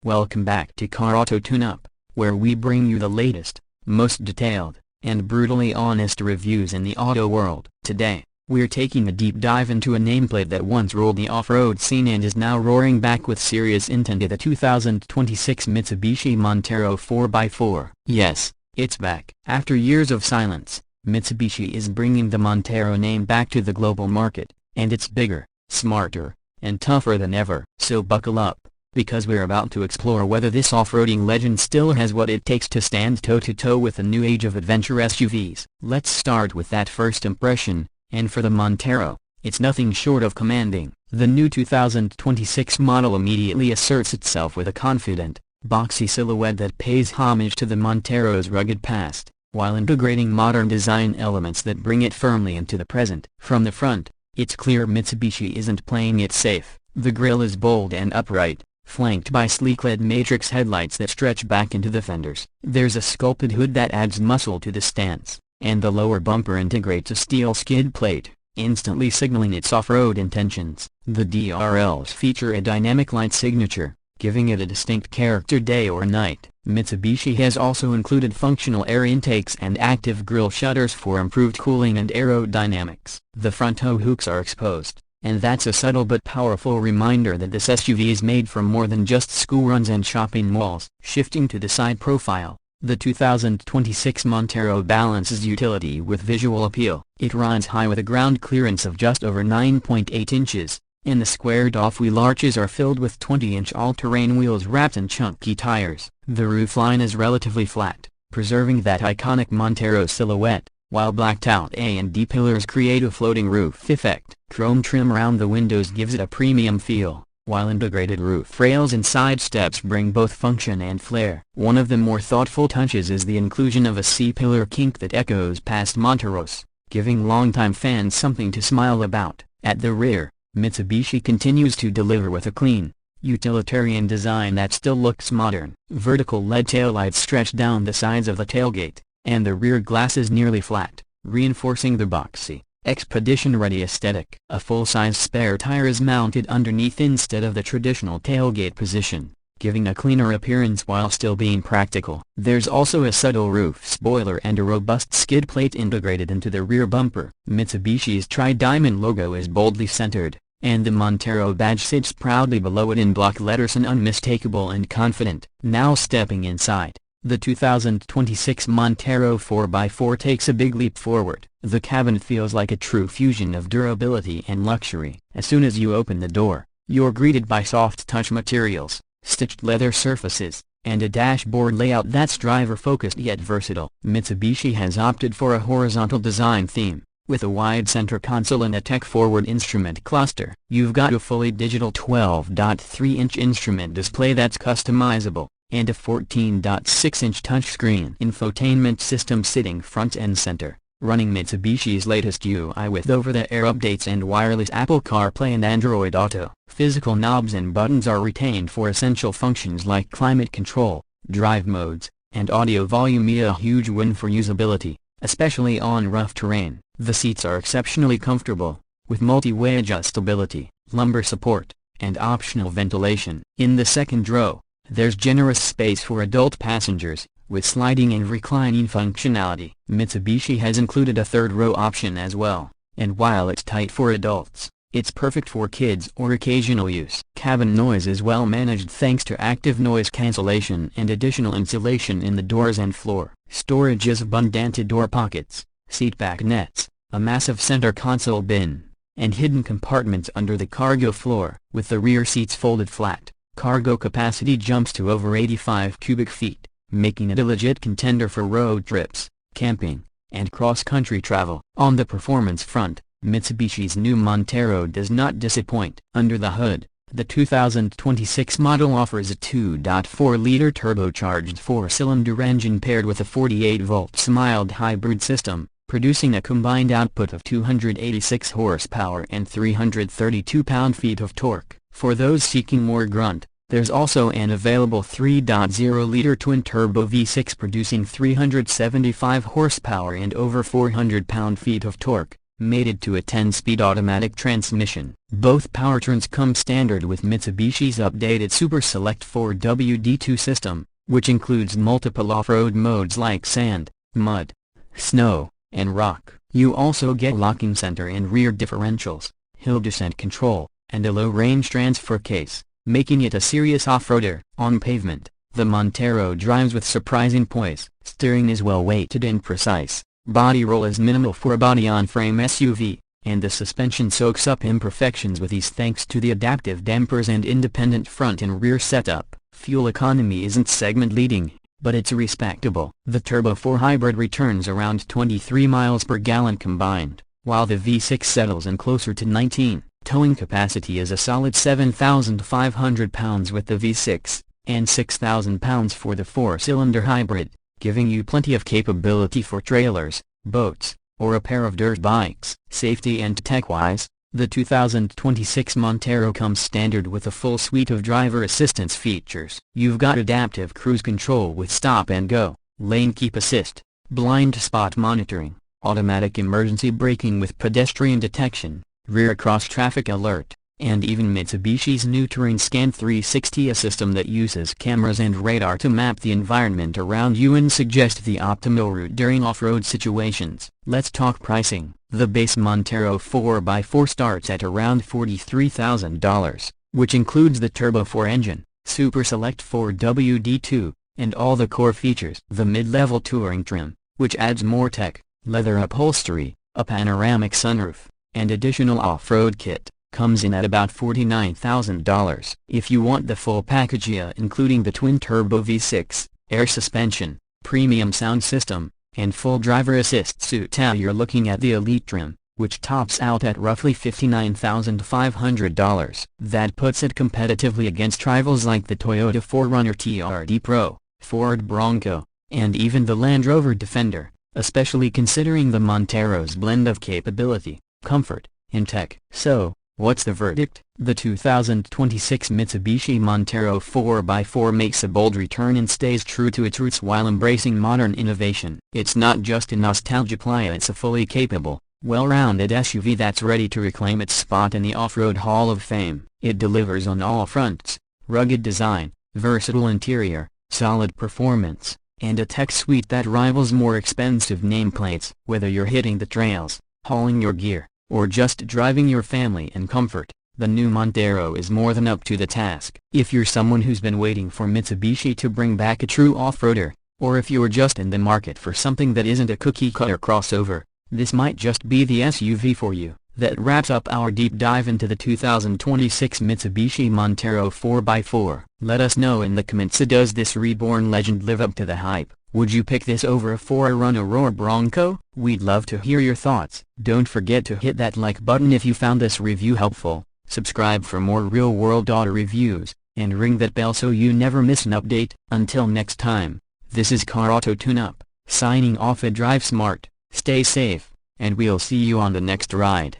Welcome back to Car Auto Tune-Up, where we bring you the latest, most detailed, and brutally honest reviews in the auto world. Today, we're taking a deep dive into a nameplate that once ruled the off-road scene and is now roaring back with serious intent: the 2026 Mitsubishi Montero 4x4. Yes, it's back. After years of silence, Mitsubishi is bringing the Montero name back to the global market, and it's bigger, smarter, and tougher than ever. So buckle up, because we're about to explore whether this off-roading legend still has what it takes to stand toe-to-toe with the new age of adventure SUVs. Let's start with that first impression, and for the Montero, it's nothing short of commanding. The new 2026 model immediately asserts itself with a confident, boxy silhouette that pays homage to the Montero's rugged past, while integrating modern design elements that bring it firmly into the present. From the front, it's clear Mitsubishi isn't playing it safe. The grille is bold and upright, flanked by sleek LED matrix headlights that stretch back into the fenders. There's a sculpted hood that adds muscle to the stance, and the lower bumper integrates a steel skid plate, instantly signaling its off-road intentions. The DRLs feature a dynamic light signature, giving it a distinct character day or night. Mitsubishi has also included functional air intakes and active grille shutters for improved cooling and aerodynamics. The front tow hooks are exposed, and that's a subtle but powerful reminder that this SUV is made for more than just school runs and shopping malls. Shifting to the side profile, the 2026 Montero balances utility with visual appeal. It rides high with a ground clearance of just over 9.8 inches, and the squared-off wheel arches are filled with 20-inch all-terrain wheels wrapped in chunky tires. The roofline is relatively flat, preserving that iconic Montero silhouette, while blacked-out A and D pillars create a floating roof effect. Chrome trim around the windows gives it a premium feel, while integrated roof rails and side steps bring both function and flair. One of the more thoughtful touches is the inclusion of a C-pillar kink that echoes past Monteros, giving longtime fans something to smile about. At the rear, Mitsubishi continues to deliver with a clean, utilitarian design that still looks modern. Vertical LED taillights stretch down the sides of the tailgate, and the rear glass is nearly flat, reinforcing the boxy, expedition-ready aesthetic. A full-size spare tire is mounted underneath instead of the traditional tailgate position, giving a cleaner appearance while still being practical. There's also a subtle roof spoiler and a robust skid plate integrated into the rear bumper. Mitsubishi's tri-diamond logo is boldly centered, and the Montero badge sits proudly below it in block letters, and unmistakable and confident. Now stepping inside, the 2026 Montero 4x4 takes a big leap forward. The cabin feels like a true fusion of durability and luxury. As soon as you open the door, you're greeted by soft-touch materials, stitched leather surfaces, and a dashboard layout that's driver-focused yet versatile. Mitsubishi has opted for a horizontal design theme, with a wide center console and a tech-forward instrument cluster. You've got a fully digital 12.3-inch instrument display that's customizable, and a 14.6-inch touchscreen infotainment system sitting front and center, running Mitsubishi's latest UI with over-the-air updates and wireless Apple CarPlay and Android Auto. Physical knobs and buttons are retained for essential functions like climate control, drive modes, and audio volume. A huge win for usability, especially on rough terrain. The seats are exceptionally comfortable, with multi-way adjustability, lumbar support, and optional ventilation. In the second row, there's generous space for adult passengers, with sliding and reclining functionality. Mitsubishi has included a third row option as well, and while it's tight for adults, it's perfect for kids or occasional use. Cabin noise is well managed thanks to active noise cancellation and additional insulation in the doors and floor. Storage is abundant: door pockets, seatback nets, a massive center console bin, and hidden compartments under the cargo floor. With the rear seats folded flat, cargo capacity jumps to over 85 cubic feet, making it a legit contender for road trips, camping, and cross-country travel. On the performance front, Mitsubishi's new Montero does not disappoint. Under the hood, the 2026 model offers a 2.4-liter turbocharged four-cylinder engine paired with a 48-volt mild hybrid system, producing a combined output of 286 horsepower and 332 pound-feet of torque. For those seeking more grunt, there's also an available 3.0-liter twin-turbo V6 producing 375 horsepower and over 400 pound-feet of torque, mated to a 10-speed automatic transmission. Both powertrains come standard with Mitsubishi's updated Super Select 4WD2 system, which includes multiple off-road modes like sand, mud, snow, and rock. You also get locking center and rear differentials, hill descent control, and a low-range transfer case, making it a serious off-roader. On pavement, the Montero drives with surprising poise. Steering is well-weighted and precise, body roll is minimal for a body-on-frame SUV, and the suspension soaks up imperfections with ease thanks to the adaptive dampers and independent front and rear setup. Fuel economy isn't segment-leading, but it's respectable. The Turbo 4 hybrid returns around 23 miles per gallon combined, while the V6 settles in closer to 19. Towing capacity is a solid 7,500 pounds with the V6, and 6,000 pounds for the 4-cylinder hybrid, giving you plenty of capability for trailers, boats, or a pair of dirt bikes. Safety and tech-wise, the 2026 Montero comes standard with a full suite of driver assistance features. You've got adaptive cruise control with stop and go, lane keep assist, blind spot monitoring, automatic emergency braking with pedestrian detection, rear cross-traffic alert, and even Mitsubishi's new Terrain Scan 360, a system that uses cameras and radar to map the environment around you and suggest the optimal route during off-road situations. Let's talk pricing. The base Montero 4x4 starts at around $43,000, which includes the Turbo 4 engine, Super Select 4WD2, and all the core features. The mid-level touring trim, which adds more tech, leather upholstery, a panoramic sunroof, and additional off-road kit, comes in at about $49,000. If you want the full package, including the twin-turbo V6, air suspension, premium sound system, and full driver assist suite, you're looking at the Elite trim, which tops out at roughly $59,500. That puts it competitively against rivals like the Toyota 4Runner TRD Pro, Ford Bronco, and even the Land Rover Defender, especially considering the Montero's blend of capability, comfort, and tech. So, what's the verdict? The 2026 Mitsubishi Montero 4x4 makes a bold return and stays true to its roots while embracing modern innovation. It's not just a nostalgia play, it's a fully capable, well-rounded SUV that's ready to reclaim its spot in the off-road Hall of Fame. It delivers on all fronts: rugged design, versatile interior, solid performance, and a tech suite that rivals more expensive nameplates. Whether you're hitting the trails, hauling your gear, or just driving your family in comfort, the new Montero is more than up to the task. If you're someone who's been waiting for Mitsubishi to bring back a true off-roader, or if you're just in the market for something that isn't a cookie-cutter crossover, this might just be the SUV for you. That wraps up our deep dive into the 2026 Mitsubishi Montero 4x4. Let us know in the comments, does this reborn legend live up to the hype? Would you pick this over a 4Runner or Bronco? We'd love to hear your thoughts. Don't forget to hit that like button if you found this review helpful, subscribe for more real-world auto reviews, and ring that bell so you never miss an update. Until next time, this is Car Auto Tune-Up, signing off. Drive smart, stay safe, and we'll see you on the next ride.